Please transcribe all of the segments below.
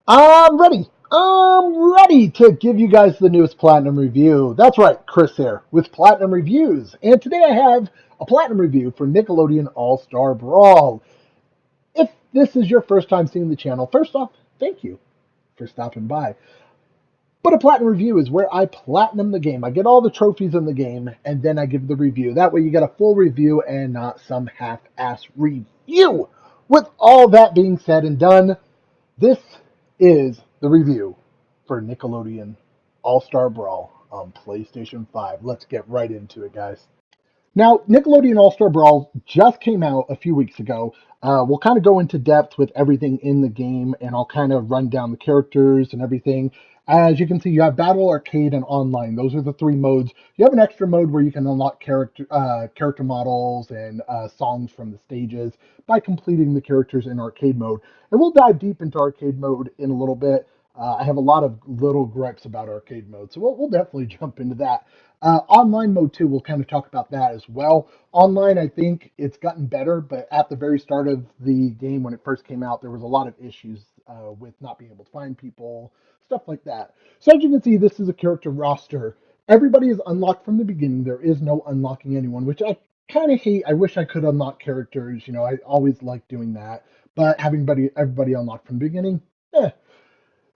I'm ready. I'm ready to give you guys the newest Platinum review. That's right, Chris here with Platinum Reviews. And today I have a Platinum review for Nickelodeon All-Star Brawl. If this is your first time seeing the channel, first off, thank you for stopping by. But a Platinum review is where I platinum the game. I get all the trophies in the game, and then I give the review. That way you get a full review and not some half-ass review. With all that being said and done, this is the review for Nickelodeon All-Star Brawl on PlayStation 5. Let's get right into it, guys. Now, Nickelodeon All-Star Brawl just came out a few weeks ago. We'll kind of go into depth with everything in the game, and I'll kind of run down the characters and everything. As you can see, you have Battle, Arcade, and Online. Those are the three modes. You have an extra mode where you can unlock character models and songs from the stages by completing the characters in Arcade mode. And we'll dive deep into Arcade mode in a little bit. I have a lot of little gripes about Arcade mode, so we'll definitely jump into that. Online mode too, we'll kind of talk about that as well. Online, I think it's gotten better, but at the very start of the game when it first came out, there was a lot of issues with not being able to find people, stuff like that. So as you can see, this is a character roster. Everybody is unlocked from the beginning. There is no unlocking anyone, which I kind of hate. I wish I could unlock characters. You know, I always like doing that, but having everybody unlocked from the beginning, eh.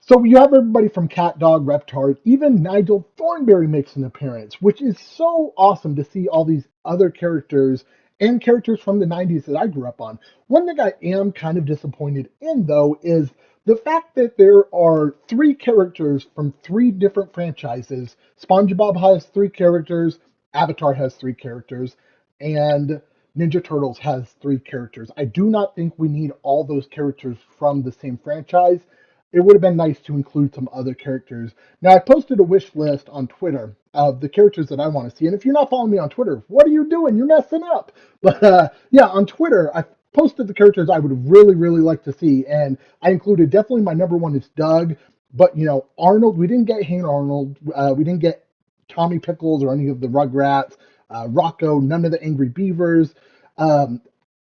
So you have everybody from Cat Dog, Reptard, even Nigel Thornberry makes an appearance, which is so awesome to see all these other characters and characters from the 90s that I grew up on. One thing I am kind of disappointed in, though, is the fact that there are three characters from three different franchises. SpongeBob has three characters, Avatar has three characters, and Ninja Turtles has three characters. I do not think we need all those characters from the same franchise. It would have been nice to include some other characters. Now, I posted a wish list on Twitter of the characters that I want to see. And if you're not following me on Twitter, what are you doing? You're messing up. But yeah, on Twitter, I posted the characters I would really, really like to see. And I included definitely my number one is Doug. But, you know, Arnold, we didn't get Hey Arnold. We didn't get Tommy Pickles or any of the Rugrats. Rocco, none of the Angry Beavers. Um,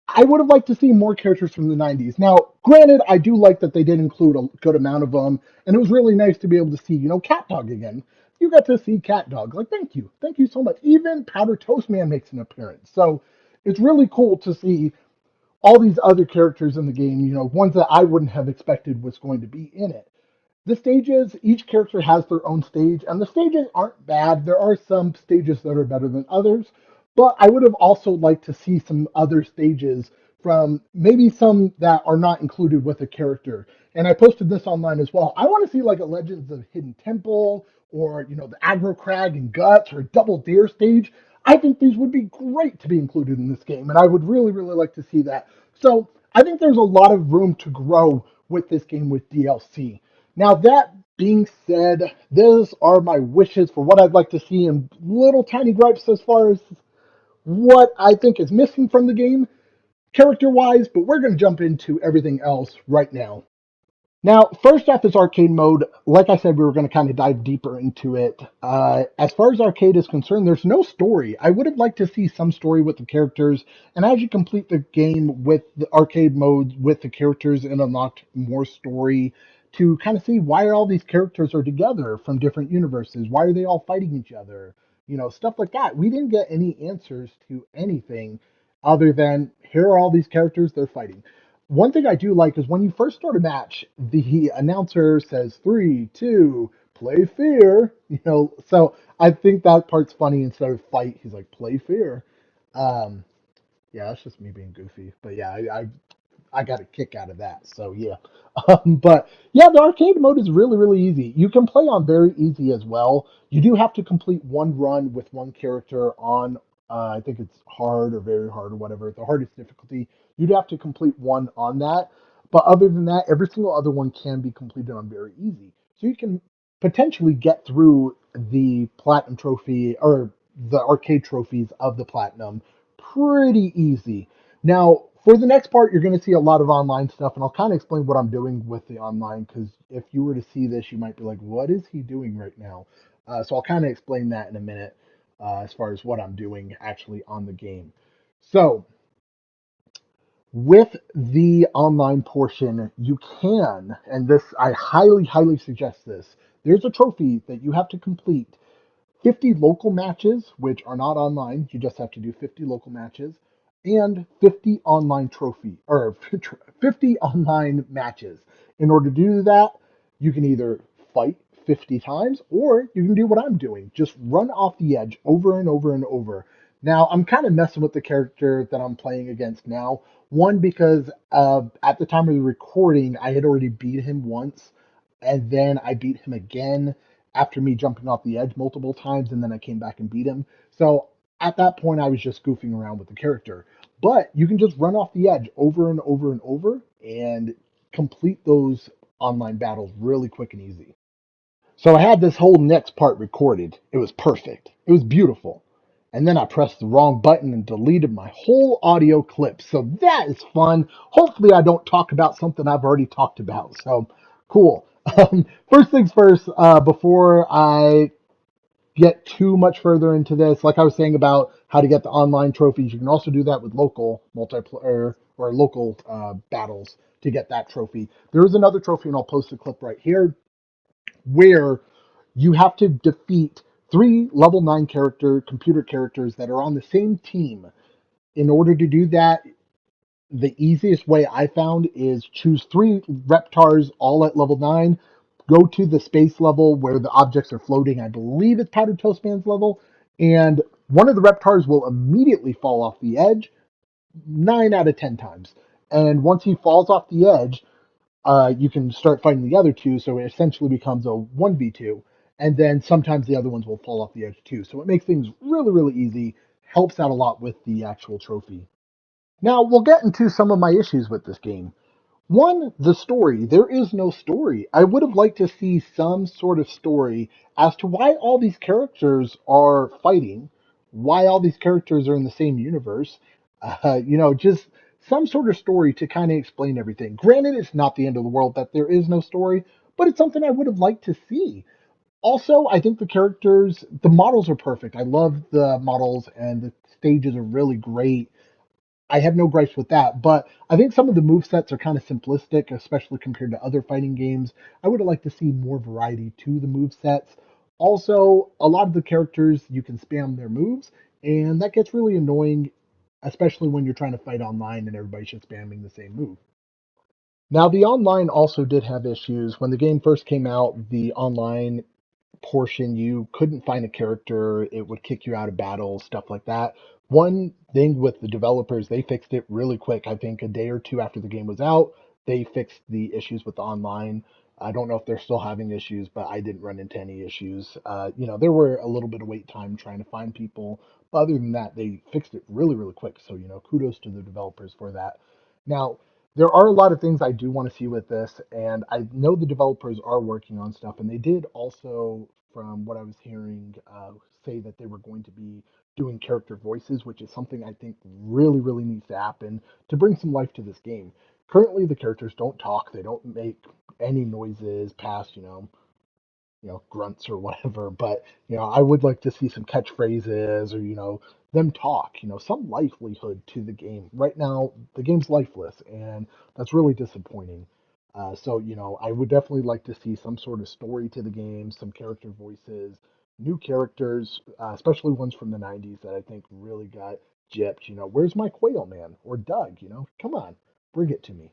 I would have liked to see more characters from the 90s. Now, granted, I do like that they did include a good amount of them, and it was really nice to be able to see, you know, Cat Dog again. You got to see Cat Dog. Like, thank you. Thank you so much. Even Powder Toast Man makes an appearance. So it's really cool to see all these other characters in the game, you know, ones that I wouldn't have expected was going to be in it. The stages, each character has their own stage, and the stages aren't bad. There are some stages that are better than others, but I would have also liked to see some other stages from maybe some that are not included with a character. And I posted this online as well. I want to see like a Legends of Hidden Temple or, you know, the Aggro Crag and Guts or Double Dare stage. I think these would be great to be included in this game, and I would really, really like to see that. So I think there's a lot of room to grow with this game with DLC. Now, that being said, those are my wishes for what I'd like to see and little tiny gripes as far as what I think is missing from the game, character wise, but we're going to jump into everything else right now. Now, first off is arcade mode. Like I said, we were going to kind of dive deeper into it. As far as arcade is concerned, there's no story. I would have liked to see some story with the characters, and as you complete the game with the arcade mode with the characters and unlocked more story to kind of see why all these characters are together from different universes. Why are they all fighting each other? You know, stuff like that. We didn't get any answers to anything other than here are all these characters, they're fighting. One thing I do like is when you first start a match, the announcer says three, two, play fair. You know, so I think that part's funny. Instead of fight, he's like play fair. Um, yeah, that's just me being goofy. But yeah, I got a kick out of that. So yeah, but yeah, the arcade mode is really really easy. You can play on very easy as well. You do have to complete one run with one character on. I think it's hard or very hard or whatever. The hardest difficulty. You'd have to complete one on that. But other than that, every single other one can be completed on very easy. So you can potentially get through the platinum trophy or the arcade trophies of the platinum pretty easy. Now, for the next part, you're going to see a lot of online stuff, and I'll kind of explain what I'm doing with the online, because if you were to see this, you might be like, what is he doing right now? So I'll kind of explain that in a minute as far as what I'm doing actually on the game. So, With the online portion, you can, and this, I highly, highly suggest this. There's a trophy that you have to complete 50 local matches, which are not online. You just have to do 50 local matches and 50 online trophy or 50 online matches. In order to do that, you can either fight 50 times or you can do what I'm doing. Just run off the edge over and over and over. Now, I'm kind of messing with the character that I'm playing against now. One, because at the time of the recording, I had already beat him once, and then I beat him again after me jumping off the edge multiple times, and then I came back and beat him. So at that point, I was just goofing around with the character. But you can just run off the edge over and over and over and complete those online battles really quick and easy. So I had this whole next part recorded. It was perfect. It was beautiful. And then I pressed the wrong button and deleted my whole audio clip. So that is fun. Hopefully I don't talk about something I've already talked about. So cool. First things first, before I get too much further into this, like I was saying about how to get the online trophies, you can also do that with local multiplayer or local battles to get that trophy. There is another trophy, and I'll post a clip right here, where you have to defeat three level 9 computer characters that are on the same team. In order to do that, the easiest way I found is choose three Reptars all at level 9, go to the space level where the objects are floating. I believe it's Powdered Toast Man's level, and one of the Reptars will immediately fall off the edge 9 out of 10 times. And once he falls off the edge, you can start fighting the other two, so it essentially becomes a 1v2. And then sometimes the other ones will fall off the edge too. So it makes things really, really easy, helps out a lot with the actual trophy. Now, we'll get into some of my issues with this game. One, the story. There is no story. I would have liked to see some sort of story as to why all these characters are fighting, why all these characters are in the same universe. Just some sort of story to kind of explain everything. Granted, it's not the end of the world that there is no story, but it's something I would have liked to see. Also, I think the characters, the models are perfect. I love the models, and the stages are really great. I have no gripes with that, but I think some of the move sets are kind of simplistic, especially compared to other fighting games. I would have liked to see more variety to the move sets. Also, a lot of the characters you can spam their moves, and that gets really annoying, especially when you're trying to fight online and everybody's just spamming the same move. Now, the online also did have issues. When the game first came out, the online portion, you couldn't find a character, it would kick you out of battle, stuff like that. One thing with the developers, they fixed it really quick. I think a day or two after the game was out, they fixed the issues with the online. I don't know if they're still having issues, but I didn't run into any issues. There were a little bit of wait time trying to find people, but other than that, they fixed it really, really quick. So, kudos to the developers for that. Now, there are a lot of things I do want to see with this, and I know the developers are working on stuff, and they did also, from what I was hearing, say that they were going to be doing character voices, which is something I think really, really needs to happen to bring some life to this game. Currently, the characters don't talk, they don't make any noises past, grunts or whatever. But, I would like to see some catchphrases or, them talk, some livelihood to the game. Right now, the game's lifeless, and that's really disappointing. I would definitely like to see some sort of story to the game, some character voices, new characters, especially ones from the 90s that I think really got gypped. Where's my Quail Man or Doug? Come on, bring it to me.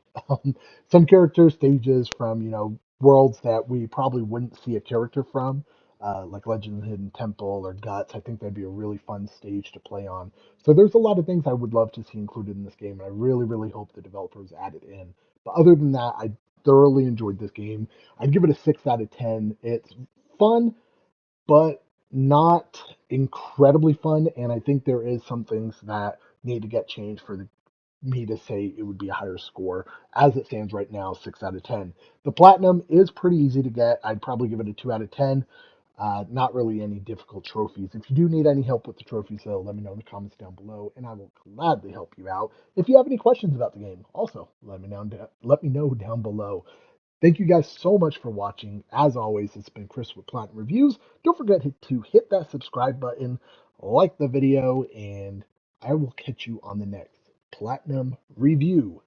Some character stages from, worlds that we probably wouldn't see a character from, like Legend of the Hidden Temple or Guts. I think that'd be a really fun stage to play on. So there's a lot of things I would love to see included in this game, and I really, really hope the developers add it in. But other than that, I thoroughly enjoyed this game. I'd give it a 6 out of 10. It's fun, but not incredibly fun, and I think there is some things that need to get changed for me to say it would be a higher score. As it stands right now, 6 out of 10. The platinum is pretty easy to get. I'd probably give it a 2 out of 10. Not really any difficult trophies. If you do need any help with the trophies, though, let me know in the comments down below, and I will gladly help you out. If you have any questions about the game, also let me know down below. Thank you guys so much for watching. As always, it's been Chris with Platinum Reviews. Don't forget to hit that subscribe button, like the video, and I will catch you on the next. Platinum Review.